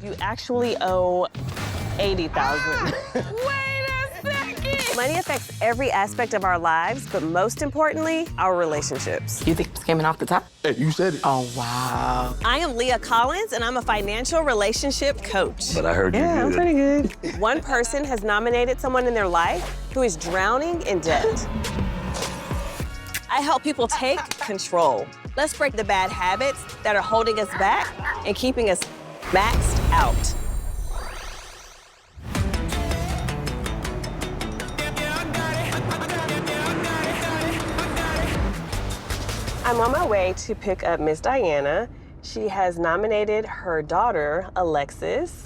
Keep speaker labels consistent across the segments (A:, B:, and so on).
A: You actually owe $80,000.
B: Wait a second!
A: Money affects every aspect of our lives, but most importantly, our relationships.
B: You think it's coming off the top?
C: Hey, you said it.
B: Oh, wow.
A: I am Leah Collins, and I'm a financial relationship coach.
C: But I heard you
A: I'm
C: good.
A: pretty good. One person has nominated someone in their life who is drowning in debt. I help people take control. Let's break the bad habits that are holding us back and keeping us maxed out. I'm on my way to pick up Miss Diana. She has nominated her daughter, Alexis,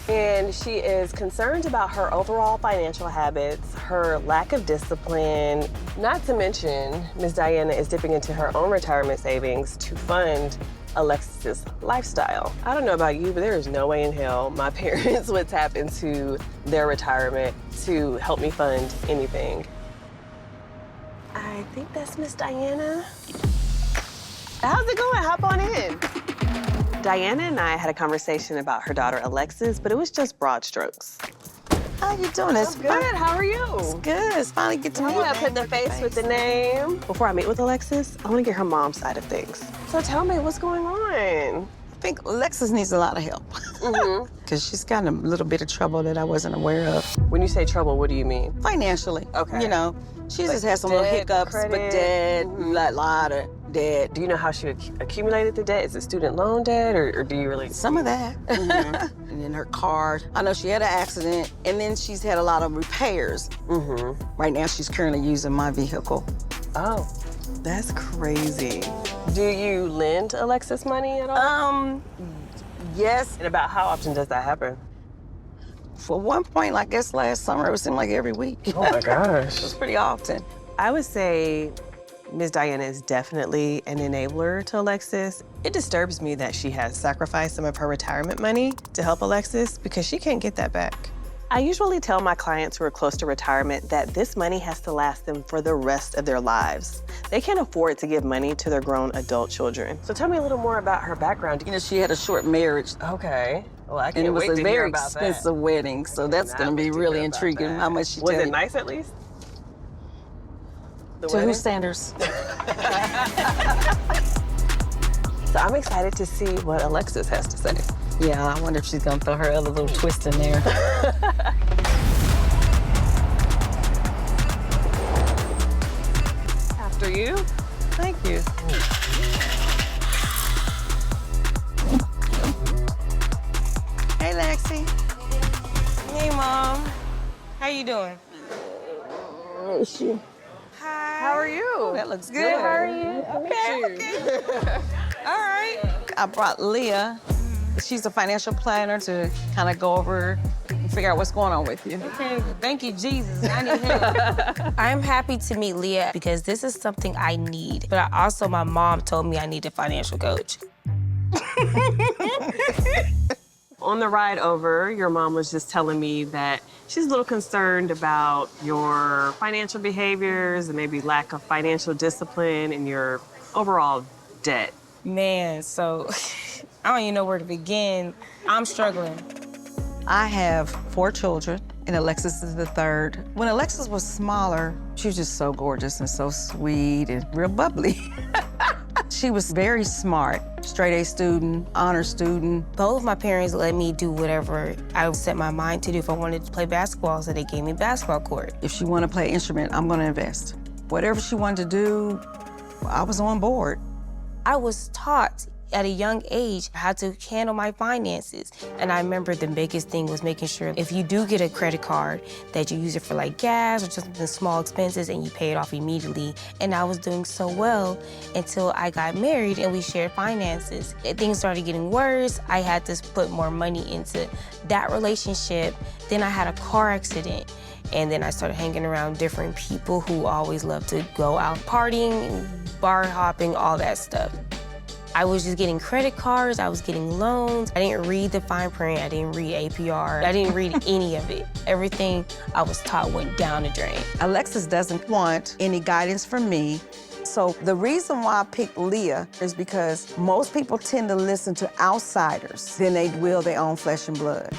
A: and she is concerned about her overall financial habits, her lack of discipline. Not to mention, Miss Diana is dipping into her own retirement savings to fund Alexis's lifestyle. I don't know about you, but there is no way in hell my parents would tap into their retirement to help me fund anything. I think that's Miss Diana. How's it going? Hop on in. Diana and I had a conversation about her daughter, Alexis, but it was just broad strokes.
D: How you doing? It's
A: Good, how are you?
D: It's good. It's finally get to meet you.
A: Yeah, put the face with the name. Before I meet with Alexis, I want to get her mom's side of things. So tell me, what's going on?
D: I think Alexis needs a lot of help. Because she's got in a little bit of trouble that I wasn't aware of.
A: When you say trouble, what do you mean?
D: Financially.
A: Okay.
D: You know, she
A: Like
D: just had some little
A: debt,
D: hiccups, but
A: credit?
D: debt, a lot of debt.
A: Do you know how she accumulated the debt? Is it student loan debt, or do you really?
D: Some of that. And then her car. I know she had an accident, and then she's had a lot of repairs. Right now, she's currently using my vehicle.
A: Oh, that's crazy. Do you lend Alexis money at all?
D: Yes.
A: And about how often does that happen?
D: For one point, I guess last summer, it seemed like every week.
A: Oh my gosh.
D: It was pretty often.
A: I would say Ms. Diana is definitely an enabler to Alexis. It disturbs me that she has sacrificed some of her retirement money to help Alexis because she can't get that back. I usually tell my clients who are close to retirement that this money has to last them for the rest of their lives. They can't afford to give money to their grown adult children. So tell me a little more about her background.
D: You know, she had a short marriage.
A: Okay. Well, I
D: And
A: can't
D: it was
A: wait
D: a
A: to hear
D: very
A: about
D: expensive
A: that.
D: wedding, so that's going to be really intriguing how much she
A: Was
D: tell
A: it
D: you.
A: nice at least? The
D: To
A: wedding?
D: whose standards?
A: So I'm excited to see what Alexis has to say.
D: Yeah, I wonder if she's going to throw her other little twist in there.
A: After you.
D: Thank you. Hey, Lexi.
B: Hey, Mom. How you doing? Hi.
A: How are you?
D: That looks
B: Good, how are you?
A: Okay.
B: All right.
D: I brought Leah. She's a financial planner to kind of go over and figure out what's going on with you.
B: Okay, thank you, Jesus. I need help. I'm happy to meet Leah because this is something I need. But my mom told me I need a financial coach.
A: On the ride over, your mom was just telling me that she's a little concerned about your financial behaviors and maybe lack of financial discipline and your overall debt.
B: Man, so I don't even know where to begin. I'm struggling.
D: I have 4 children, and Alexis is the 3rd. When Alexis was smaller, she was just so gorgeous and so sweet and real bubbly. She was very smart, straight-A student, honor student.
B: Both my parents let me do whatever I set my mind to do. If I wanted to play basketball, so they gave me a basketball court.
D: If she wanted to play an instrument, I'm going to invest. Whatever she wanted to do, I was on board.
B: I was taught at a young age how to handle my finances. And I remember the biggest thing was making sure if you do get a credit card that you use it for like gas or just some small expenses and you pay it off immediately. And I was doing so well until I got married and we shared finances. Things started getting worse. I had to put more money into that relationship. Then I had a car accident. And then I started hanging around different people who always love to go out partying, bar hopping, all that stuff. I was just getting credit cards, I was getting loans. I didn't read the fine print, I didn't read APR, I didn't read any of it. Everything I was taught went down the drain.
D: Alexis doesn't want any guidance from me, So the reason why I picked Leah is because most people tend to listen to outsiders than they will their own flesh and blood.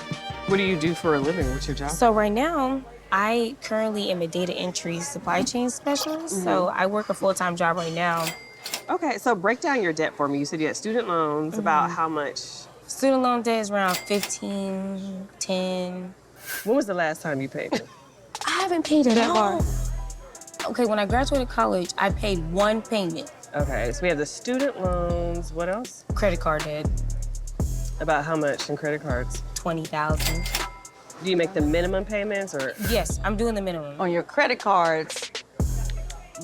A: What do you do for a living? What's your job?
B: So right now, I currently am a data entry supply chain specialist. So I work a full-time job right now.
A: Okay, so break down your debt for me. You said you had student loans. About how much?
B: Student loan debt is around 15, 10.
A: When was the last time you paid it?
B: I haven't paid it that far. Okay, when I graduated college, I paid one payment.
A: Okay, so we have the student loans. What else?
B: Credit card debt,
A: About how much in credit cards?
B: 20,000.
A: Do you make the minimum payments or?
B: Yes, I'm doing the minimum.
D: On your credit cards,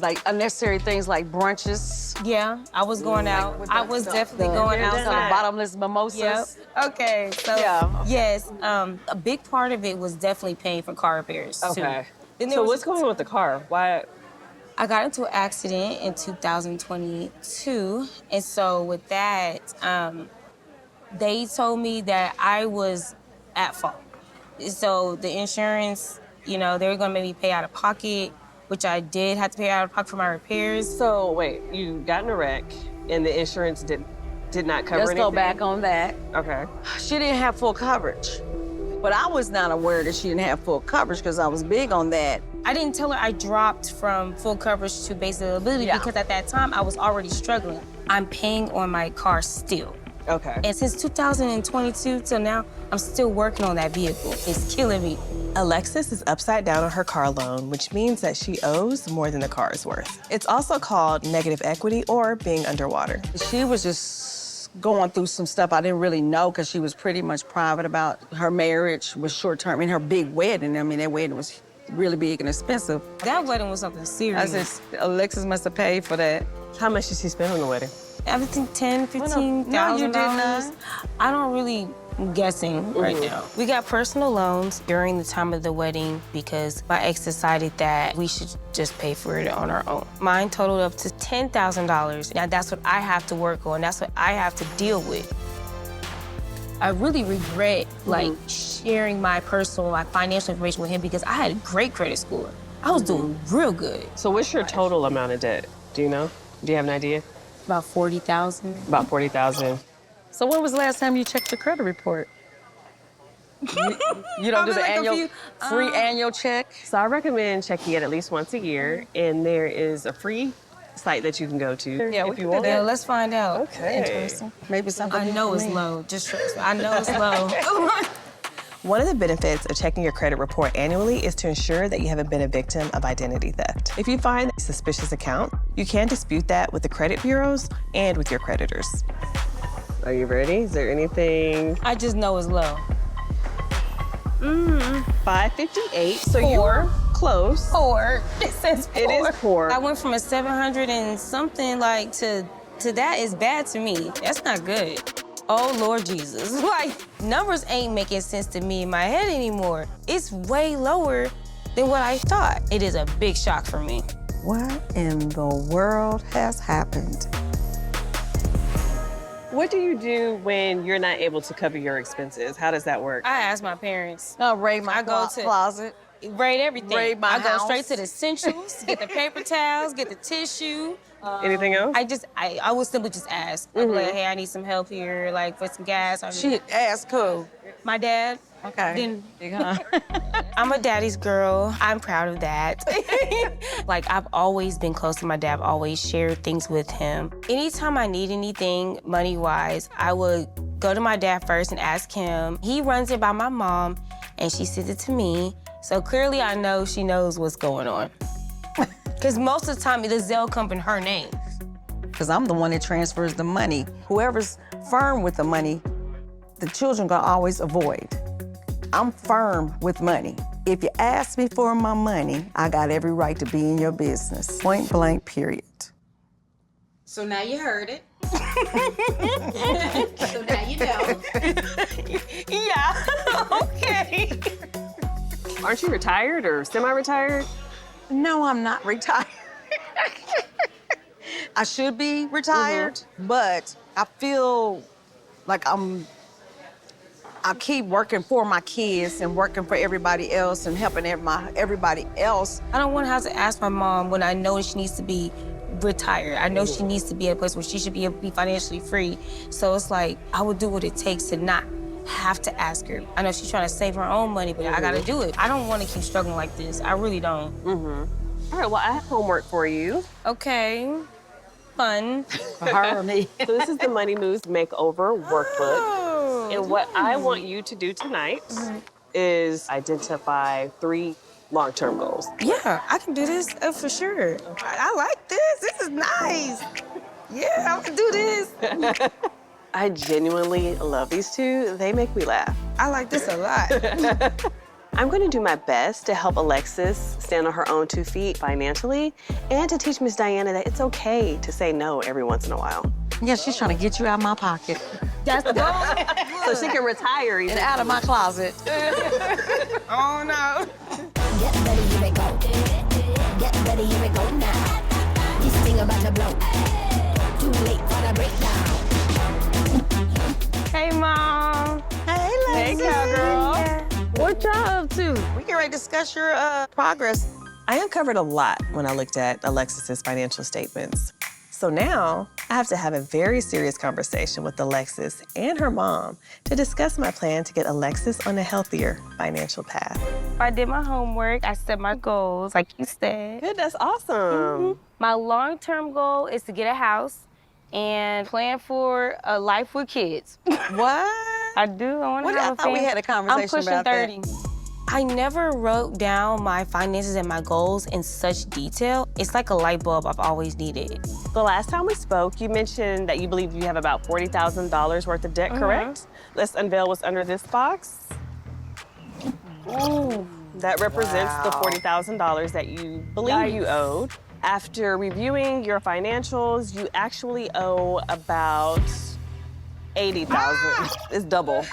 D: like unnecessary things like brunches.
B: Yeah, I was going out. I was definitely going
D: The
B: outside.
D: bottomless mimosas.
B: Yep. Okay, so
D: Yeah.
B: yes, a big part of it was definitely paying for car repairs too.
A: Okay.
B: Then there
A: So
B: was-
A: what's going on with the car? Why?
B: I got into an accident in 2022, and so with that, they told me that I was at fault. So the insurance, you know, they were gonna make me pay out of pocket, which I did have to pay out of pocket for my repairs.
A: So wait, you got in a wreck and the insurance did not cover
D: Let's
A: anything?
D: go back on that.
A: Okay.
D: She didn't have full coverage. But I was not aware that she didn't have full coverage because I was big on that.
B: I didn't tell her I dropped from full coverage to basic availability because at that time I was already struggling. I'm paying on my car still.
A: Okay.
B: And since 2022 till now, I'm still working on that vehicle. It's killing me.
C: Alexis is upside down on her car loan, which means that she owes more than the car is worth. It's also called negative equity or being underwater.
D: She was just going through some stuff I didn't really know because she was pretty much private about her marriage was short-term. I mean, her big wedding, I mean, that wedding was really big and expensive.
B: That wedding was something
D: I
B: serious.
D: said, Alexis must have paid for that.
A: How much did she spend on the wedding?
B: Everything $10,000, $15,000.
D: No, you did not.
B: I don't really, I'm guessing right now. We got personal loans during the time of the wedding because my ex decided that we should just pay for it on our own. Mine totaled up to $10,000. Now that's what I have to work on. That's what I have to deal with. I really regret like sharing my financial information with him because I had a great credit score. I was doing real good.
A: So what's your total amount of debt? Do you know? Do you have an idea?
B: About 40,000.
A: About 40,000.
D: So when was the last time you checked your credit report? You don't do the annual, free annual check?
A: So I recommend checking it at least once a year, and there is a free site that you can go to if you want.
B: Yeah, let's find out.
A: Okay.
B: Interesting.
D: Maybe something.
B: I know it's low. Just trust me. I know it's low.
C: One of the benefits of checking your credit report annually is to ensure that you haven't been a victim of identity theft. If you find a suspicious account, you can dispute that with the credit bureaus and with your creditors.
A: Are you ready? Is there anything?
B: I just know it's low.
A: 558. So
B: Poor.
A: you're close.
B: Poor. It says poor.
A: It is poor.
B: I went from a 700 and something like to that is bad to me. That's not good. Oh, Lord Jesus. Like, numbers ain't making sense to me in my head anymore. It's way lower than what I thought. It is a big shock for me.
D: What in the world has happened?
A: What do you do when you're not able to cover your expenses? How does that work?
B: I asked my parents.
D: I'll raid my
B: I go to-
D: closet.
B: Raid everything.
D: Raid my
B: I go
D: house.
B: straight to the essentials, get the paper towels, get the tissue.
A: Anything else?
B: I would simply just ask. I'd be like, hey, I need some help here, like for some gas. Or
D: She asked who?
B: my dad.
D: Okay.
B: Then
D: Big huh?
B: I'm a daddy's girl. I'm proud of that. Like, I've always been close to my dad. I've always shared things with him. Anytime I need anything money-wise, I would go to my dad first and ask him. He runs it by my mom, and she sends it to me. So clearly I know she knows what's going on. Because most of the time, the Zelle comes in her name.
D: Because I'm the one that transfers the money. Whoever's firm with the money, the children gonna always avoid. I'm firm with money. If you ask me for my money, I got every right to be in your business. Point blank, period.
E: So now you heard it. So now you know.
B: Yeah, okay.
A: Aren't you retired or semi-retired?
D: No, I'm not retired. I should be retired, but I feel like I keep working for my kids and working for everybody else and helping everybody else.
B: I don't want to have to ask my mom when I know she needs to be retire. I know she needs to be at a place where she should be able to be financially free. So it's like, I would do what it takes to not have to ask her. I know she's trying to save her own money, but I gotta do it. I don't want to keep struggling like this. I really don't.
A: All right, well, I have homework for you.
B: Okay, fun.
D: For her or me.
A: So this is the Money Moves Makeover Workbook.
B: Oh.
A: And what I want you to do tonight is identify 3 long-term goals.
B: Yeah, I can do this for sure. I like this. This is nice. Yeah, I can do this.
A: I genuinely love these 2. They make me laugh.
B: I like this a lot.
A: I'm going to do my best to help Alexis stand on her own 2 feet financially and to teach Miss Diana that it's okay to say no every once in a while.
D: Yeah, she's trying to get you out of my pocket
B: That's the goal.
A: So she can retire
D: and out of my closet.
B: Oh no.
F: Get ready, here we go. Get ready, here we go now. This thing about to blow. Too late for the breakdown.
B: Hey, Mom.
D: Hey, Lexi.
A: Hey, cowgirl.
B: What y'all up to?
D: We can ready to discuss your progress.
C: I uncovered a lot when I looked at Alexis's financial statements. So now I have to have a very serious conversation with Alexis and her mom to discuss my plan to get Alexis on a healthier financial path.
B: I did my homework. I set my goals, like you said.
A: Good, that's awesome.
B: My long-term goal is to get a house and plan for a life with kids.
D: What?
B: I do. I want to
D: What?
B: have
D: I
B: a
D: thought we
B: family.
D: had a conversation
B: I'm pushing
D: about that.
B: 30. I never wrote down my finances and my goals in such detail. It's like a light bulb I've always needed.
A: The last time we spoke, you mentioned that you believe you have about $40,000 worth of debt, correct? Let's unveil what's under this box.
B: Ooh.
A: That represents the $40,000 that you believe you owed. After reviewing your financials, you actually owe about $80,000. It's double.
B: Wait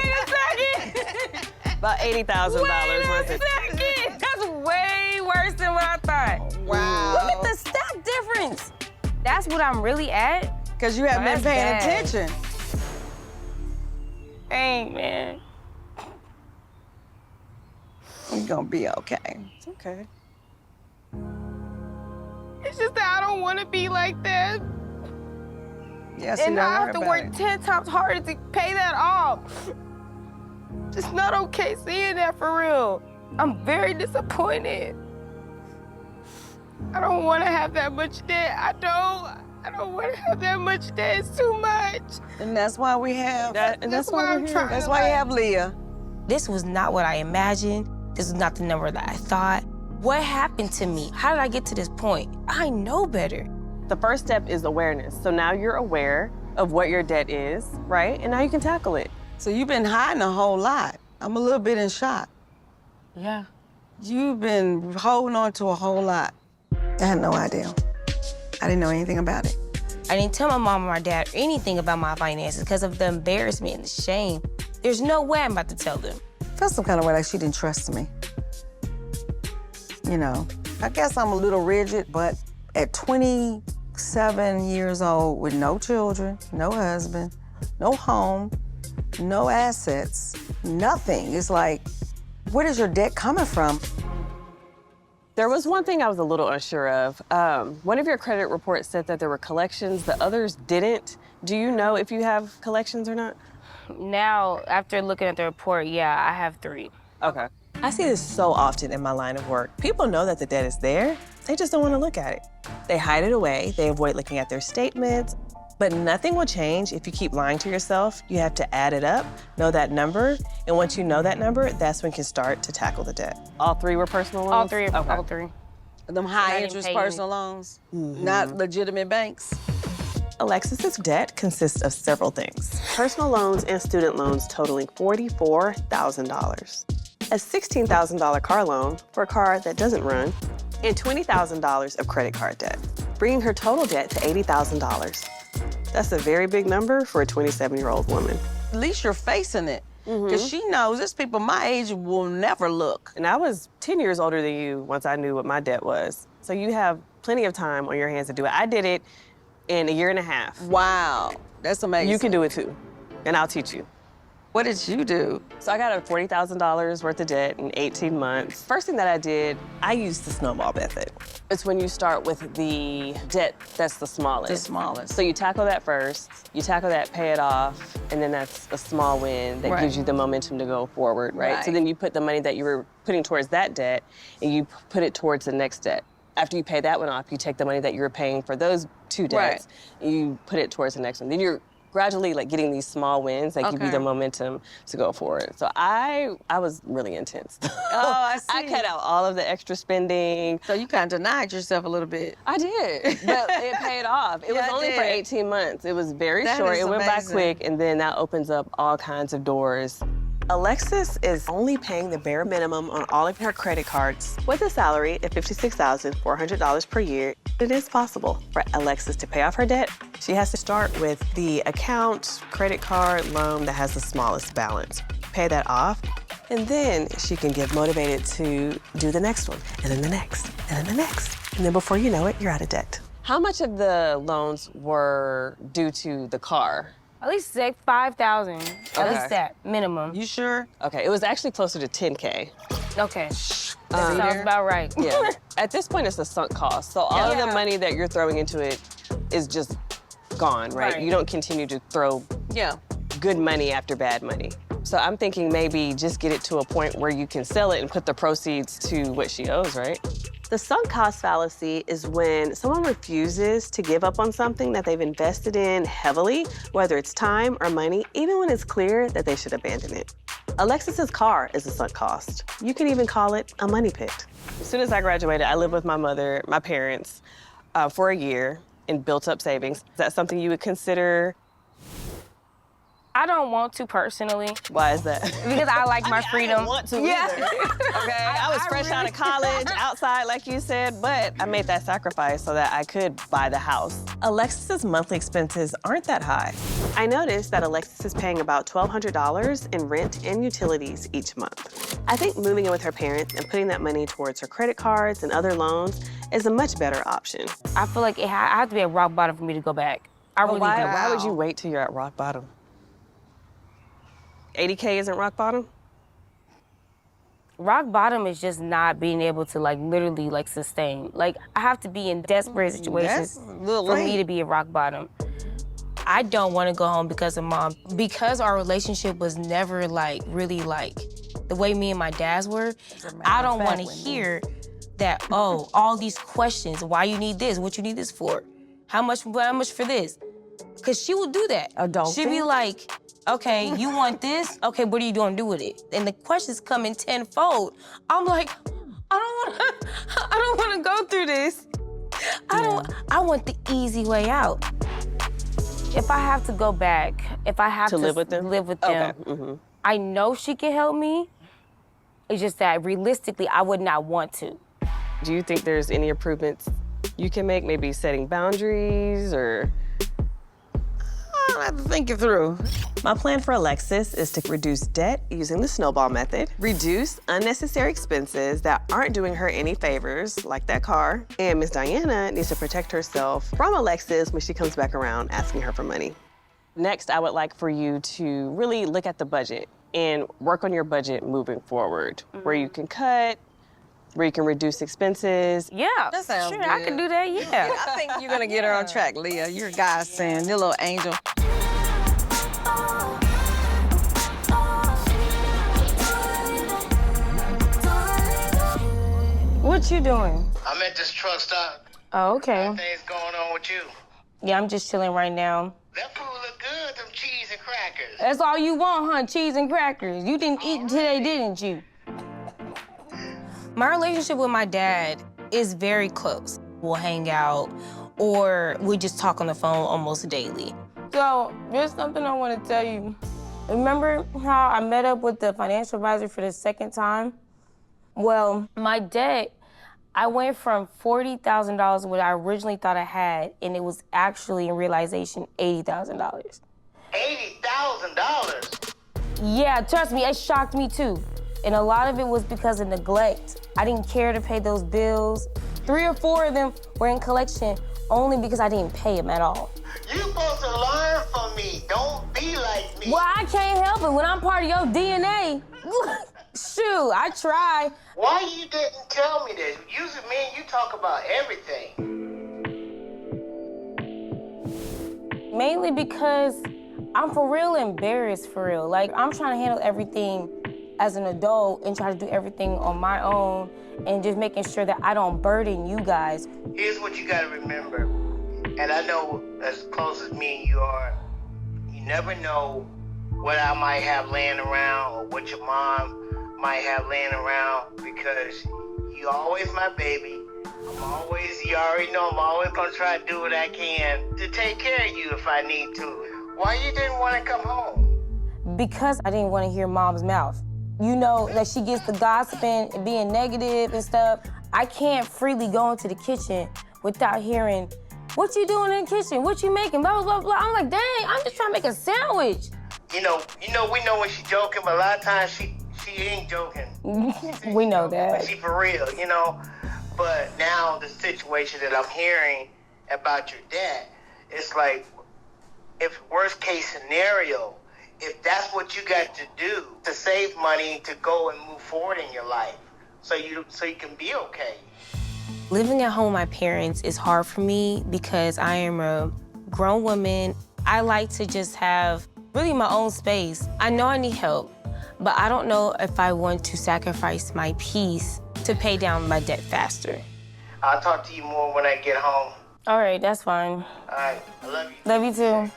B: a second!
A: About $80,000
B: Wait a
A: worth of
B: second! That's way worse than what I thought.
D: Wow.
B: Look at the step difference. That's what I'm really at?
D: Because you haven't been
B: That's
D: paying
B: bad.
D: attention.
B: Dang, man.
D: You're gonna be okay.
A: It's okay.
B: It's just that I don't want to be like that.
D: Yes,
B: And I have to work 10 times harder to pay that off. It's not okay seeing that for real. I'm very disappointed. I don't want to have that much debt. I don't want to have that much debt. It's too much.
D: And that's why we have.
A: That's why
B: I'm
A: we're
B: trying.
A: here.
D: That's why you have Leah.
B: This was not what I imagined. This is not the number that I thought. What happened to me? How did I get to this point? I know better.
A: The first step is awareness. So now you're aware of what your debt is, right? And now you can tackle it.
D: So you've been hiding a whole lot. I'm a little bit in shock.
B: Yeah.
D: You've been holding on to a whole lot. I had no idea. I didn't know anything about it.
B: I didn't tell my mom or my dad anything about my finances because of the embarrassment and the shame. There's no way I'm about to tell them.
D: I felt some kind of way like she didn't trust me. You know, I guess I'm a little rigid, but at 27 years old with no children, no husband, no home, no assets, nothing. It's like, where is your debt coming from?
A: There was one thing I was a little unsure of. One of your credit reports said that there were collections, the others didn't. Do you know if you have collections or not?
B: Now, after looking at the report, yeah, I have 3.
A: Okay.
C: I see this so often in my line of work. People know that the debt is there, they just don't want to look at it. They hide it away, they avoid looking at their statements, but nothing will change if you keep lying to yourself. You have to add it up, know that number, and once you know that number, that's when you can start to tackle the debt.
A: All 3 were personal loans?
B: All 3.
A: Okay.
B: All 3.
D: Them
B: I
D: high
B: didn't
D: interest
B: pay
D: personal loans, not legitimate banks.
C: Alexis's debt consists of several things.
A: Personal loans and student loans totaling $44,000. A $16,000 car loan for a car that doesn't run, and $20,000 of credit card debt, bringing her total debt to $80,000. That's a very big number for a 27-year-old woman.
D: At least you're facing it. Because she knows there's people my age will never look.
A: And I was 10 years older than you once I knew what my debt was. So you have plenty of time on your hands to do it. I did it in a year and a half.
D: Wow, that's amazing.
A: You can do it too, and I'll teach you.
D: What did you do?
A: So I got a $40,000 worth of debt in 18 months. First thing that I did,
C: I used the snowball method.
A: it's when you start with the debt that's the smallest.
D: The smallest.
A: So you tackle that first, you tackle that, pay it off, and then that's a small win that gives you the momentum to go forward, right? So then you put the money that you were putting towards that debt and you put it towards the next debt. After you pay that one off, you take the money that you were paying for those two debts and you put it towards the next one. Then you're gradually like getting these small wins that give you the momentum to go forward. So I was really intense.
D: Oh, I see.
A: I cut out all of the extra spending.
D: So you kind of denied yourself a little bit.
A: I did, but it paid off. It was only for 18 months. It was very short. It went by quick, and then that opens up all kinds of doors.
C: Alexis is only paying the bare minimum on all of her credit cards. With a salary of $56,400 per year, it is possible for Alexis to pay off her debt. She has to start with the account, credit card, loan that has the smallest balance. Pay that off, and then she can get motivated to do the next one, and then the next, and then the next. And then before you know it, you're out of debt.
A: How much of the loans were due to the car?
B: At least like 5,000. At least that minimum.
D: You sure?
A: Okay, it was actually closer to 10K.
B: Okay. That sounds about right.
A: Yeah. At this point, it's a sunk cost. So all of the money that you're throwing into it is just gone, right? You don't continue to throw good money after bad money. So I'm thinking maybe just get it to a point where you can sell it and put the proceeds to what she owes, right?
C: The sunk cost fallacy is when someone refuses to give up on something that they've invested in heavily, whether it's time or money, even when it's clear that they should abandon it. Alexis's car is a sunk cost. You can even call it a money pit.
A: As soon as I graduated, I lived with my parents, for a year and built up savings. Is that something you would consider?
B: I don't want to personally.
A: Why is that?
B: Because I like my freedom.
A: I didn't want to either. Okay, I was fresh out of college, outside, like you said, but I made that sacrifice so that I could buy the house.
C: Alexis's monthly expenses aren't that high. I noticed that Alexis is paying about $1,200 in rent and utilities each month. I think moving in with her parents and putting that money towards her credit cards and other loans is a much better option.
B: I feel like I have to be at rock bottom for me to go back. I really do.
A: Why would you wait till you're at rock bottom? 80K isn't rock bottom?
B: Rock bottom is just not being able to literally sustain. Like I have to be in desperate situations for me to be at rock bottom. I don't want to go home because of Mom. Because our relationship was never really the way me and my dad's were, I don't want to hear that, oh, all these questions, why you need this, what you need this for, how much for this? Because she will do that. She'll be like, okay, you want this? Okay, what are you gonna do with it? And the questions come in tenfold. I'm like, I don't wanna go through this. I want the easy way out. If I have to go back, if I have to
A: live with them,
B: I know she can help me. It's just that realistically, I would not want to.
A: Do you think there's any improvements you can make? Maybe setting boundaries or?
D: I'll have to think it through.
C: My plan for Alexis is to reduce debt using the snowball method, reduce unnecessary expenses that aren't doing her any favors, like that car, and Miss Diana needs to protect herself from Alexis when she comes back around asking her for money.
A: Next, I would like for you to really look at the budget and work on your budget moving forward, where you can cut, where you can reduce expenses.
B: Yeah,
D: that sounds
B: sure,
D: good.
B: I can do that, yeah.
D: I think you're gonna get her on track, Leah. You're a godsend, your little angel.
B: What you doing?
G: I'm at this truck stop.
B: Oh, okay.
G: What things going on with you?
B: Yeah, I'm just chilling right now.
G: That food look good, them cheese and crackers.
B: That's all you want, huh? Cheese and crackers. You didn't eat today, didn't you? My relationship with my dad is very close. We'll hang out, or we just talk on the phone almost daily. So, there's something I want to tell you. Remember how I met up with the financial advisor for the second time? Well, my debt, I went from $40,000, what I originally thought I had, and it was actually, in realization, $80,000.
G: $80,000?
B: Yeah, trust me, it shocked me too. And a lot of it was because of neglect. I didn't care to pay those bills. 3 or 4 of them were in collection only because I didn't pay them at all.
G: You supposed to learn from me. Don't be be like me.
B: Well, I can't help it when I'm part of your DNA. Shoot, I try.
G: Why you didn't tell me this? Usually me and you talk about everything.
B: Mainly because I'm for real embarrassed, for real. Like, I'm trying to handle everything as an adult and try to do everything on my own and just making sure that I don't burden you guys.
G: Here's what you gotta remember, and I know as close as me and you are, you never know what I might have laying around or what your mom might have laying around, because you always my baby. You already know I'm always gonna try to do what I can to take care of you if I need to. Why you didn't want to come home?
B: Because I didn't want to hear Mom's mouth. You know, that she gets the gossiping and being negative and stuff. I can't freely go into the kitchen without hearing, what you doing in the kitchen? What you making? Blah, blah, blah, blah. I'm like, dang, I'm just trying to make a sandwich.
G: We know when she's joking, but a lot of times she ain't joking.
B: We know that.
G: She for real, you know. But now the situation that I'm hearing about your dad, it's like, if worst case scenario, if that's what you got to do to save money to go and move forward in your life, so you can be okay.
B: Living at home with my parents is hard for me because I am a grown woman. I like to just have really my own space. I know I need help, but I don't know if I want to sacrifice my peace to pay down my debt faster.
G: I'll talk to you more when I get home.
B: All right, that's fine.
G: All right, I love you.
B: Love you too.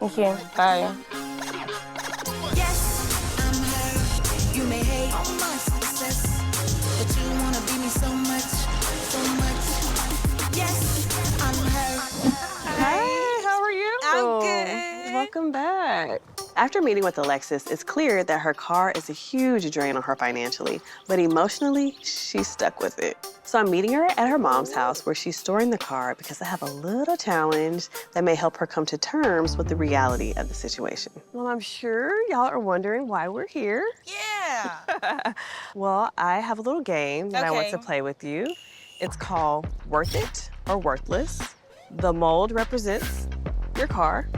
B: Thank you. Bye.
F: Yes, I'm her. You may hate all my success, but you wanna be me so much, so much. Yes, I'm her.
C: Hey, how are you?
D: I'm good.
C: Welcome back. After meeting with Alexis, it's clear that her car is a huge drain on her financially, but emotionally, she's stuck with it. So I'm meeting her at her mom's house where she's storing the car because I have a little challenge that may help her come to terms with the reality of the situation. Well, I'm sure y'all are wondering why we're here.
D: Yeah.
C: Well, I have a little game that I want to
B: Okay.
C: play with you. It's called Worth It or Worthless. The mold represents your car.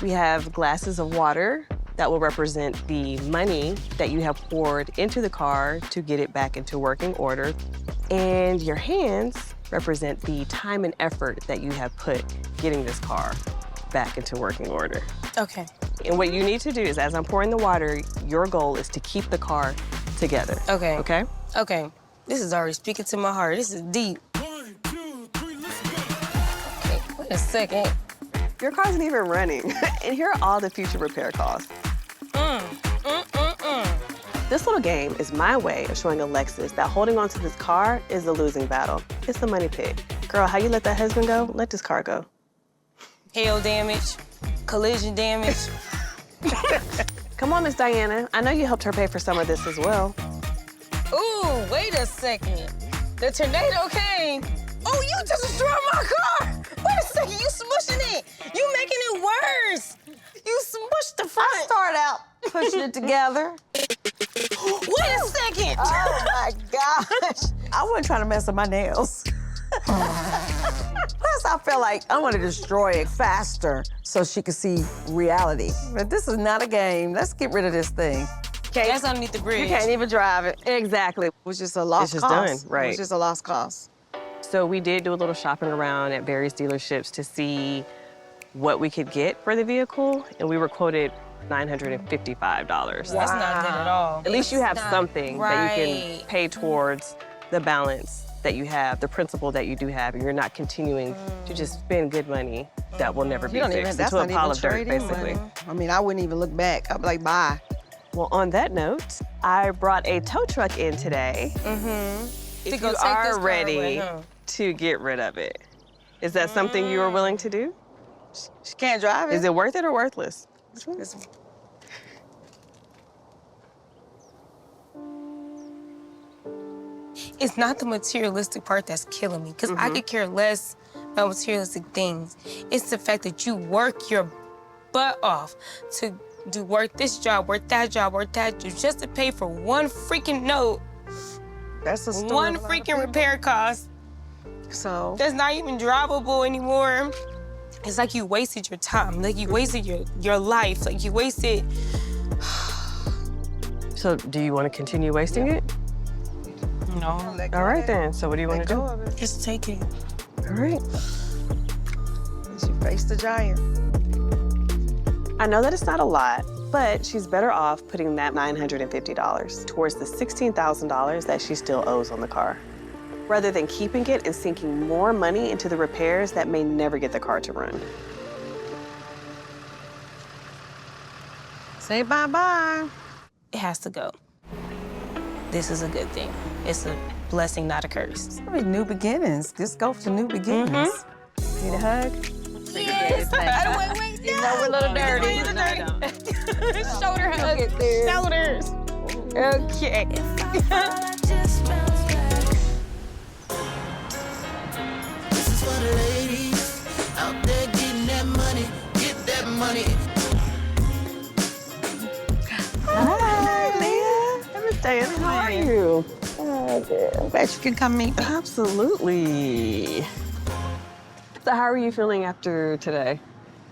C: We have glasses of water that will represent the money that you have poured into the car to get it back into working order. And your hands represent the time and effort that you have put getting this car back into working order.
B: Okay.
C: And what you need to do is, as I'm pouring the water, your goal is to keep the car together.
B: Okay.
C: Okay?
B: Okay. This is already speaking to my heart. This is deep.
H: 1, 2, 3, let's go.
B: Okay, wait a second.
C: Your car isn't even running. And here are all the future repair costs. This little game is my way of showing Alexis that holding on to this car is a losing battle. It's a money pit. Girl, how you let that husband go? Let this car go.
B: Hail damage, collision damage.
C: Come on, Miss Diana. I know you helped her pay for some of this as well.
B: Ooh, wait a second. The tornado came. Oh, you just destroyed my car. Wait a second, you smushing it. You making it worse. You smushed the front.
D: I start out pushing it together.
B: Wait a second.
D: Oh my gosh. I wasn't trying to mess up my nails. Plus, I felt like I want to destroy it faster so she could see reality. But this is not a game. Let's get rid of this thing.
B: That's underneath the bridge.
C: You can't even drive it. Exactly.
D: It was just a lost
C: It's just
D: cause.
C: done, right.
D: It was just a lost cause.
C: So we did do a little shopping around at various dealerships to see what we could get for the vehicle, and we were quoted $955.
B: That's not good at all.
C: At least you have
B: Not
C: something that you
B: right.
C: can pay towards the balance that you have, the principal that you do have, and you're not continuing to just spend good money that will never be
D: You don't
C: fixed
D: even, that's
C: into a
D: not
C: pile
D: even
C: of dirt,
D: trading
C: basically.
D: money. I mean, I wouldn't even look back. I'd be like, bye.
C: Well, on that note, I brought a tow truck in today.
B: To
C: If
B: go
C: you
B: take
C: are
B: this car
C: ready
B: away, huh?
C: to get rid of it, is that something you are willing to do?
D: She can't drive it.
C: Is it worth it or worthless?
D: It's-
B: It's not the materialistic part that's killing me, because I could care less about materialistic things. It's the fact that you work your butt off to do work this job, work that job, work that job, just to pay for one freaking note,
D: That's a story.
B: one
D: of a lot of
B: freaking
D: people.
B: repair cost
D: So,
B: that's not even drivable anymore. It's like you wasted your time, like you wasted your life, like you wasted.
A: So do you want to continue wasting it?
B: No.
A: All right then, so what do you want to do?
D: Of it.
B: Just take it.
A: All right.
D: She faced the giant.
A: I know that it's not a lot, but she's better off putting that $950 towards the $16,000 that she still owes on the car, rather than keeping it and sinking more money into the repairs that may never get the car to run.
D: Say bye-bye.
B: It has to go. This is a good thing. It's a blessing, not a curse.
D: New beginnings. Just go for new beginnings.
A: Need a hug?
B: Yes. Wait.
D: You know we're a little dirty.
B: Shoulder hug. Shoulders. Okay.
F: This is for the ladies out there getting that money. Get that money.
D: Hi, Leah.
A: Miss Diana, how are you?
D: I'm glad you can come meet me.
A: Absolutely. So how are you feeling after today?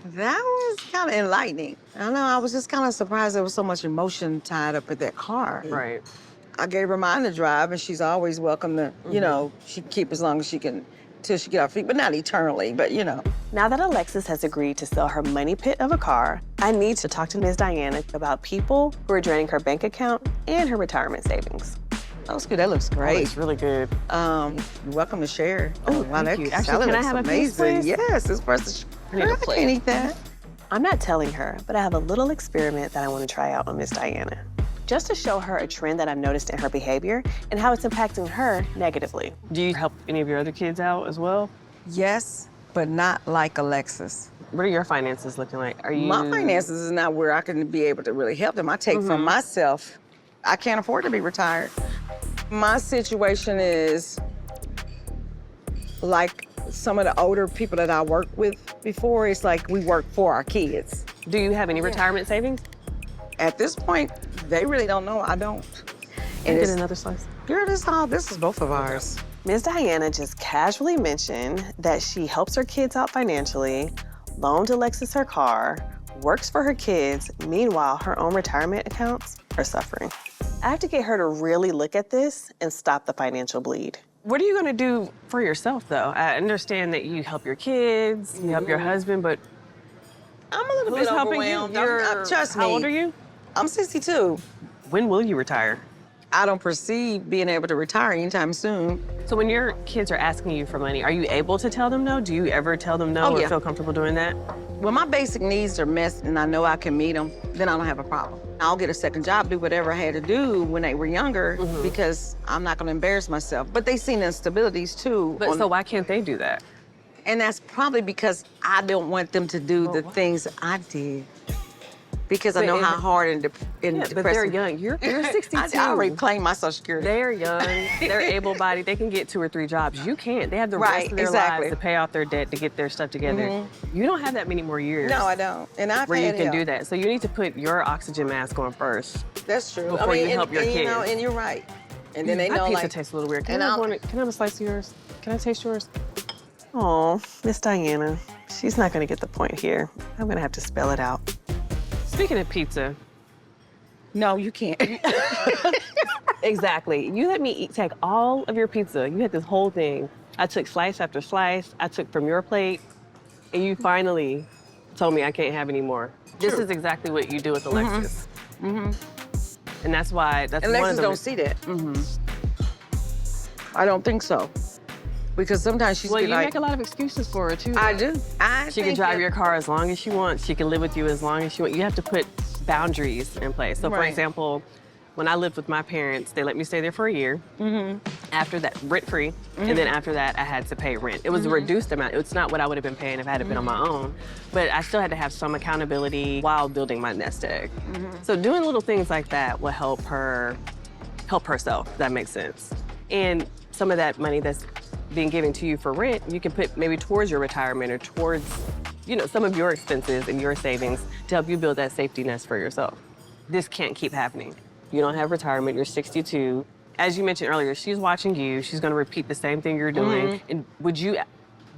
D: That was kind of enlightening. I don't know, I was just kind of surprised there was so much emotion tied up in that car.
A: Right.
D: I gave her mine to drive, and she's always welcome to, you know, she can keep as long as she can, till she get off feet, but not eternally, but you know.
A: Now that Alexis has agreed to sell her money pit of a car, I need to talk to Ms. Diana about people who are draining her bank account and her retirement savings.
D: That was good, that looks
A: Oh,
D: great.
A: it's really good.
D: You're welcome to share.
A: Oh,
D: wow,
A: thank
D: that
A: you. Actually,
D: salad
A: can I
D: looks
A: have a piece,
D: amazing.
A: please?
D: Yes, this person.
A: I need a
D: I
A: plate.
D: can't eat that.
A: I'm not telling her, but I have a little experiment that I want to try out on Ms. Diana, just to show her a trend that I've noticed in her behavior and how it's impacting her negatively. Do you help any of your other kids out as well?
D: Yes, but not like Alexis.
A: What are your finances looking like? Are you...
D: My finances is not where I can be able to really help them. I take from myself. I can't afford to be retired. My situation is like some of the older people that I worked with before. It's like we work for our kids.
A: Do you have any retirement savings?
D: At this point, they really don't know. I don't.
A: And
D: And
A: get
D: it's,
A: another slice.
D: girl, this is both of ours.
A: Ms. Diana just casually mentioned that she helps her kids out financially, loaned Alexis her car, works for her kids, meanwhile her own retirement accounts are suffering. I have to get her to really look at this and stop the financial bleed. What are you gonna do for yourself though? I understand that you help your kids, you help your husband, but
D: I'm a little
A: who's
D: bit
A: helping
D: overwhelmed.
A: you?
D: Trust me.
A: How old are you?
D: I'm 62.
A: When will you retire?
D: I don't perceive being able to retire anytime soon.
A: So when your kids are asking you for money, are you able to tell them no? Do you ever tell them no
D: Oh,
A: or
D: yeah.
A: feel comfortable doing that?
D: When my basic needs are met and I know I can meet them, then I don't have a problem. I'll get a second job, do whatever I had to do when they were younger because I'm not gonna embarrass myself. But they seen instabilities too.
A: But so why can't they do that?
D: And that's probably because I don't want them to do the things I did. Because I know how hard and depressing.
A: But they're young. You're 62.
D: I already claimed my Social Security.
A: They're young. They're able-bodied. They can get 2 or 3 jobs. You can't. They have the rest of their lives to pay off their debt to get their stuff together. You don't have that many more years.
D: No, I don't. And I've
A: where you
D: had
A: can
D: help.
A: do that. So you need to put your oxygen mask on first.
D: That's true.
A: Before you help your
D: You know,
A: kids.
D: and you're right. And then they
A: My
D: know
A: pizza
D: like
A: tastes a little weird. Can
D: and
A: I
D: I'll-
A: have a slice of yours? Can I taste yours? Oh, Miss Diana. She's not gonna get the point here. I'm gonna have to spell it out. Speaking of pizza.
D: No, you can't.
A: Exactly. You let me take all of your pizza. You had this whole thing. I took slice after slice. I took from your plate. And you finally told me I can't have any more. This is exactly what you do with Alexis. And that's why, that's one of
D: Alexis
A: the...
D: don't see that. I don't think so. Because sometimes she's
A: Well,
D: be
A: you
D: like,
A: make a lot of excuses for her, too.
D: I do.
A: She can drive your car as long as she wants. She can live with you as long as she wants. You have to put boundaries in place. So, for
D: Right.
A: example, when I lived with my parents, they let me stay there for a year. After that, rent-free. And then after that, I had to pay rent. It was a reduced amount. It's not what I would have been paying if I had been on my own. But I still had to have some accountability while building my nest egg. So doing little things like that will help her help herself, if that makes sense. And some of that money that's being given to you for rent, you can put maybe towards your retirement or towards, you know, some of your expenses and your savings to help you build that safety nest for yourself. This can't keep happening. You don't have retirement, you're 62. As you mentioned earlier, she's watching you. She's gonna repeat the same thing you're doing. And would you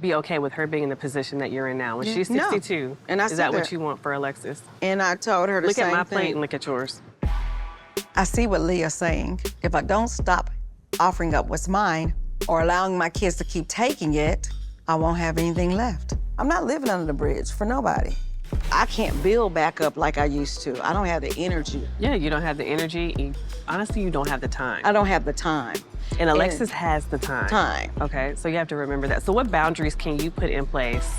A: be okay with her being in the position that you're in now? When she's
D: No.
A: 62,
D: And I
A: is
D: said
A: that what
D: that.
A: you want for Alexis?
D: And I told her the
A: Look
D: same
A: at my
D: thing.
A: plate and look at yours.
D: I see what Leah's saying. If I don't stop offering up what's mine or allowing my kids to keep taking it, I won't have anything left. I'm not living under the bridge for nobody. I can't build back up like I used to. I don't have the energy.
A: Yeah, you don't have the energy. Honestly, you don't have the time.
D: I don't have the time.
A: And Alexis has the time.
D: Time.
A: Okay, so you have to remember that. So what boundaries can you put in place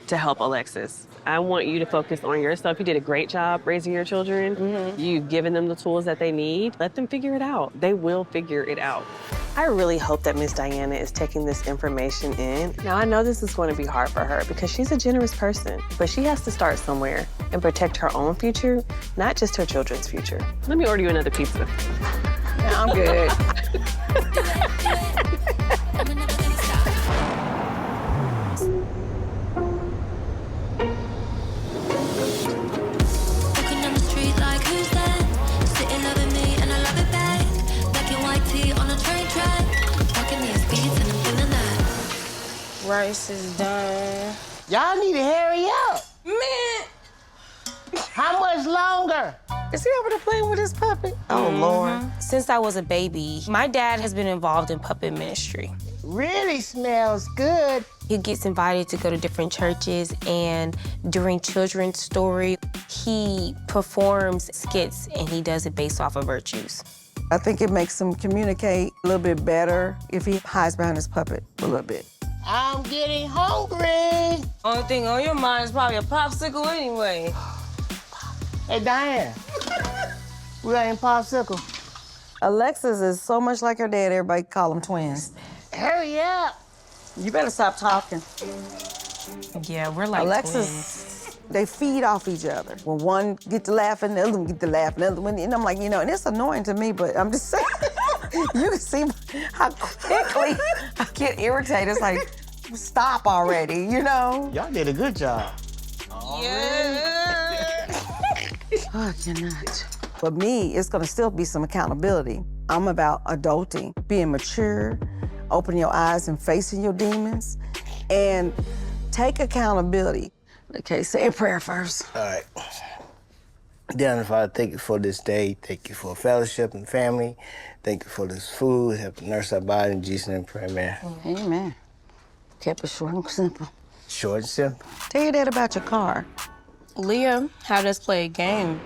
A: to help Alexis? I want you to focus on yourself. You did a great job raising your children. You've given them the tools that they need. Let them figure it out. They will figure it out. I really hope that Miss Diana is taking this information in. Now, I know this is going to be hard for her because she's a generous person, but she has to start somewhere and protect her own future, not just her children's future. Let me order you another pizza.
D: I'm good.
F: Walking down the street like who's that? Sitting over me and I love it back. Black and white tee on a train track. Walking these beats and I'm feeling that.
B: Rice is done.
G: Y'all need to hurry up.
B: Man!
G: How much longer?
D: Is he over there playing with his puppet? Oh, Lord.
B: Since I was a baby, my dad has been involved in puppet ministry.
G: Really smells good.
B: He gets invited to go to different churches, and during children's story, he performs skits and he does it based off of virtues.
D: I think it makes him communicate a little bit better if he hides behind his puppet a little bit.
G: I'm getting hungry.
B: Only thing on your mind is probably a popsicle anyway.
G: Hey, Diane. We got any popsicle?
D: Alexis is so much like her dad, everybody call them twins.
G: Hurry up.
D: You better stop talking.
B: Yeah, we're like
D: Alexis, they feed off each other. When one get to laughing, the other one get to laugh, the other one, and I'm like, you know, and it's annoying to me, but I'm just saying, you can see how quickly I get irritated. It's like, stop already, you know?
G: Y'all did a good job.
D: I cannot. For me, it's gonna still be some accountability. I'm about adulting, being mature, opening your eyes and facing your demons, and take accountability. Okay, say a prayer first.
G: All right. Dear Father, thank you for this day. Thank you for fellowship and family. Thank you for this food. Help nurse our body in Jesus' name, pray, man.
D: Amen. Kept it short and simple.
G: Short and simple.
D: Tell your dad about your car.
B: Leah had us play a game.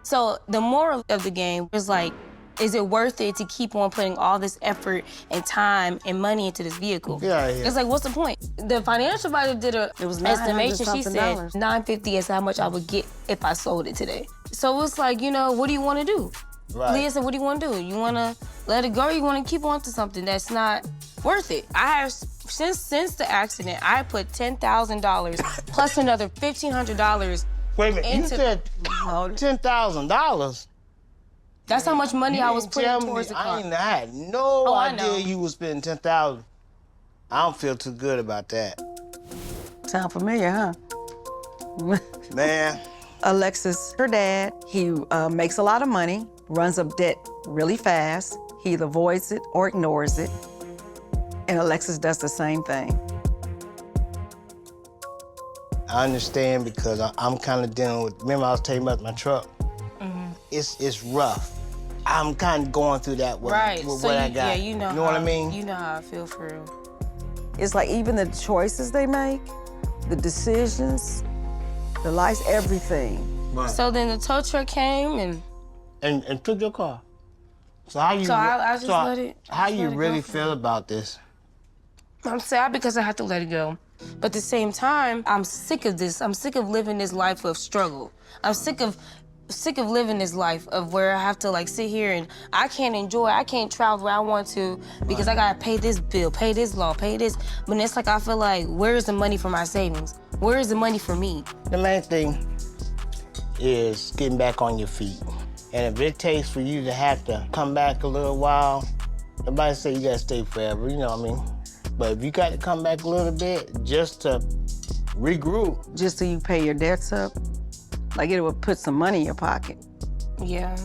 B: So the moral of the game was like, is it worth it to keep on putting all this effort and time and money into this vehicle?
G: Yeah.
B: It's like, what's the point? The financial advisor did a estimation. She said $950 is how much I would get if I sold it today. So it's like, you know, what do you want to do?
G: Right.
B: Leah said, what do you want to do? You want to let it go or you want to keep on to something that's not worth it? I have, since the accident, I put $10,000 plus another $1,500.
G: Wait a minute, you said $10,000?
B: That's how much money I was putting towards the car.
G: I had no
B: I know.
G: idea you was spending $10,000. I don't feel too good about that.
D: Sound familiar, huh?
G: Man.
D: Alexis, her dad, he makes a lot of money, runs up debt really fast. He either avoids it or ignores it. And Alexis does the same thing.
G: I understand because I'm kind of dealing with, remember I was telling you about my truck? It's rough. I'm kind of going through that with
B: So
G: what I got.
B: Yeah, you know
G: what I mean?
B: You know how I feel for real.
D: It's like even the choices they make, the decisions, the lights, everything.
G: Right.
B: So then the tow truck came
G: And took your car. So how you?
B: So I just let it.
G: How
B: just
G: you
B: let it
G: really
B: go.
G: feel about this?
B: I'm sad because I have to let it go. But at the same time, I'm sick of this. I'm sick of living this life of struggle. I'm sick of living this life of where I have to like sit here and I can't enjoy, I can't travel where I want to because I gotta pay this bill, pay this loan, pay this. But it's like I feel like, where is the money for my savings? Where is the money for me?
G: The main thing is getting back on your feet. And if it takes for you to have to come back a little while, nobody say you gotta stay forever, you know what I mean? But if you got to come back a little bit just to regroup.
D: Just so you pay your debts up, like it would put some money in your pocket.
B: Yeah.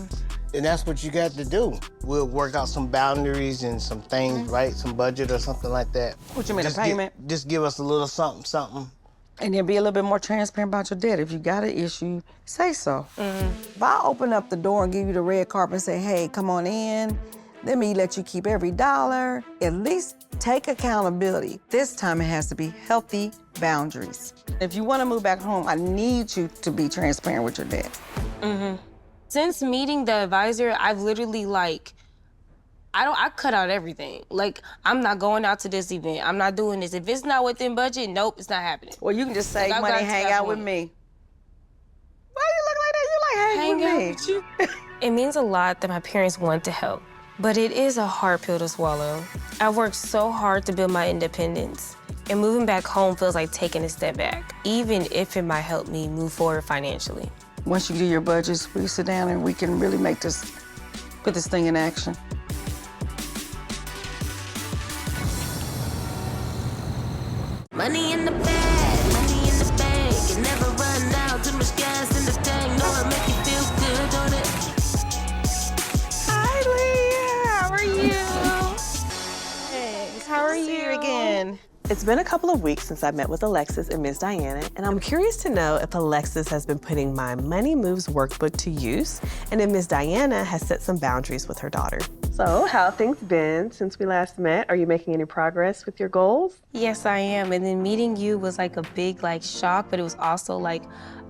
G: And that's what you got to do. We'll work out some boundaries and some things, right? Some budget or something like that.
D: What you mean, a payment?
G: Just give us a little something, something.
D: And then be a little bit more transparent about your debt. If you got an issue, say so. If I open up the door and give you the red carpet and say, hey, come on in, let me let you keep every dollar, at least take accountability. This time it has to be healthy boundaries. If you want to move back home, I need you to be transparent with your debt.
B: Since meeting the advisor, I've literally I cut out everything. Like, I'm not going out to this event. I'm not doing this. If it's not within budget, nope, it's not happening.
D: Well, you can just save
B: Like, I've
D: money
B: got
D: and
B: to
D: hang
B: that
D: out with
B: point.
D: me. Why you look like that? You like hanging with me.
B: It means a lot that my parents want to help, but it is a hard pill to swallow. I've worked so hard to build my independence, and moving back home feels like taking a step back, even if it might help me move forward financially.
D: Once you do your budgets, we sit down and we can really put this thing in action.
F: Money in the bag, money in the bank. It never run out, too much gas in the tank. No, it make you feel good, don't it?
D: Hi, Leah. How are you?
B: Hey, how are you
D: again?
C: It's been a couple of weeks since I met with Alexis and Ms. Diana, and I'm curious to know if Alexis has been putting my Money Moves workbook to use, and if Ms. Diana has set some boundaries with her daughter. So, how have things been since we last met? Are you making any progress with your goals?
B: Yes, I am. And then meeting you was like a big shock, but it was also like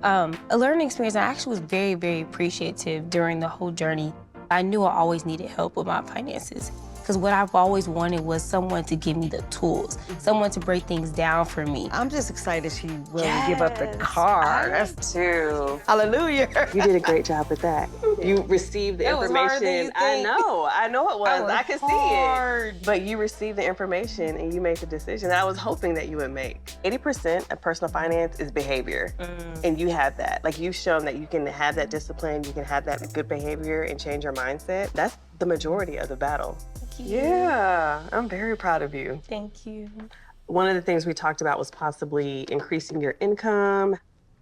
B: a learning experience. I actually was very, very appreciative during the whole journey. I knew I always needed help with my finances. Because what I've always wanted was someone to give me the tools, someone to break things down for me.
D: I'm just excited she willing to give up the car. That's
C: too.
D: hallelujah.
C: You did a great job with that. You received the
B: That was
C: information.
B: harder than you
C: I
B: think.
C: know it was.
B: That was
C: I could
B: hard.
C: see it. But you received the information and you made the decision that I was hoping that you would make. 80% of personal finance is behavior. And you have that. Like, you've shown that you can have that discipline, you can have that good behavior and change your mindset. That's the majority of the battle. Yeah, I'm very proud of you.
B: Thank you.
C: One of the things we talked about was possibly increasing your income.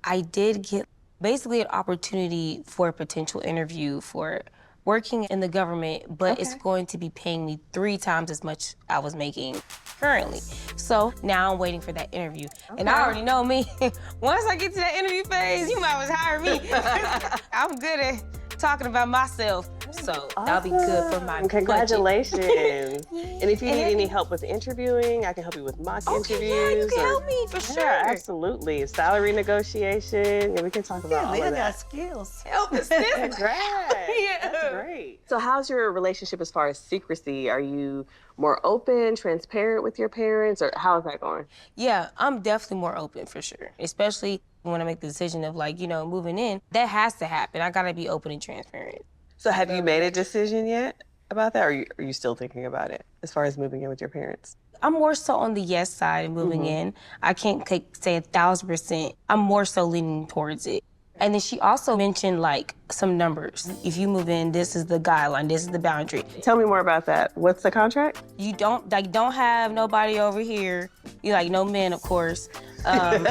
B: I did get basically an opportunity for a potential interview for working in the government, but it's going to be paying me 3 times as much I was making currently. So now I'm waiting for that interview. And I already know me. Once I get to that interview phase, you might as well hire me. I'm good at talking about myself. So that'll be good for my
C: Congratulations.
B: budget.
C: And if you need any help with interviewing, I can help you with mock interviews.
B: Yeah, you can
C: or-
B: help me for sure.
C: Yeah, absolutely. Salary negotiation, and we can talk about all
D: Leah
C: of
D: got
C: that.
D: skills.
B: Help us.
C: Congrats. That's great. So how's your relationship as far as secrecy? Are you more open, transparent with your parents, or how's that going?
B: Yeah, I'm definitely more open for sure, especially when I make the decision of moving in. That has to happen. I gotta be open and transparent.
C: So have you made a decision yet about that, or are you still thinking about it as far as moving in with your parents?
B: I'm more so on the yes side of moving in. I can't say 1,000%. I'm more so leaning towards it. And then she also mentioned some numbers. If you move in, this is the guideline, this is the boundary.
C: Tell me more about that. What's the contract?
B: You don't have nobody over here. You no men, of course. And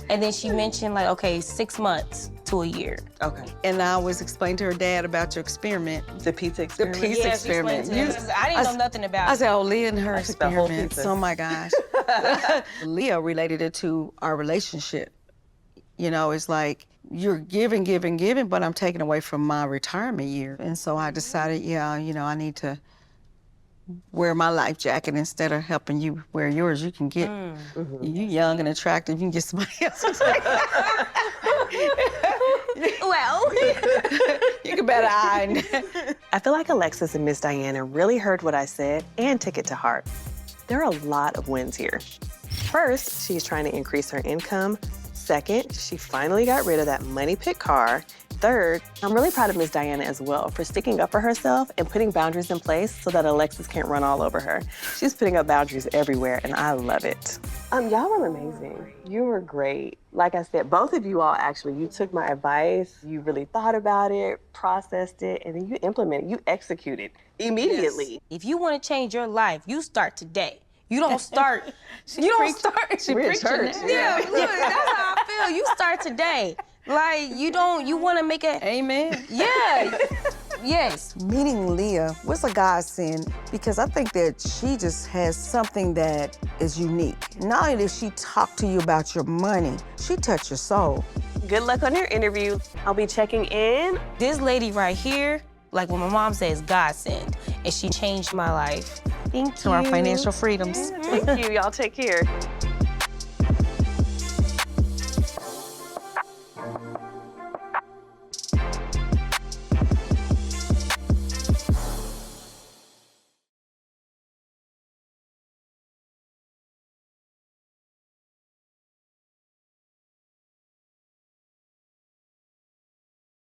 B: then she mentioned 6 months to a year.
C: Okay.
D: And I always explained to her dad about your experiment.
C: The pizza experiment?
D: pizza
B: Yeah, she explained
D: experiment.
B: to me. I didn't know nothing about
D: I
B: it.
D: said, oh, Leah and her
C: I took the whole
D: experiments.
C: pizza.
D: Oh my gosh. Leah related it to our relationship. It's like you're giving, but I'm taking away from my retirement year. And so I decided, I need to wear my life jacket instead of helping you wear yours. You can get, you young and attractive, you can get somebody else to take
B: Well,
D: You can bet I.
C: I feel like Alexis and Miss Diana really heard what I said and took it to heart. There are a lot of wins here. First, she's trying to increase her income. Second, she finally got rid of that money pit car. Third, I'm really proud of Miss Diana as well for sticking up for herself and putting boundaries in place so that Alexis can't run all over her. She's putting up boundaries everywhere, and I love it. Y'all were amazing. You were great. Like I said, both of you all actually, you took my advice, you really thought about it, processed it, and then you implemented, you executed immediately.
B: if you want to change your life, you start today. You don't start. She
C: We're in church.
B: Yeah, look, that's how I feel. You start today. You want to make it.
D: Amen.
B: Yeah.
D: Yes, meeting Leah was a godsend because I think that she just has something that is unique. Not only did she talk to you about your money, she touched your soul.
A: Good luck on your interview. I'll be checking in.
B: This lady right here, like what my mom says, godsend, and she changed my life. Thank you.
D: To our financial freedoms.
A: Thank you. Y'all take care.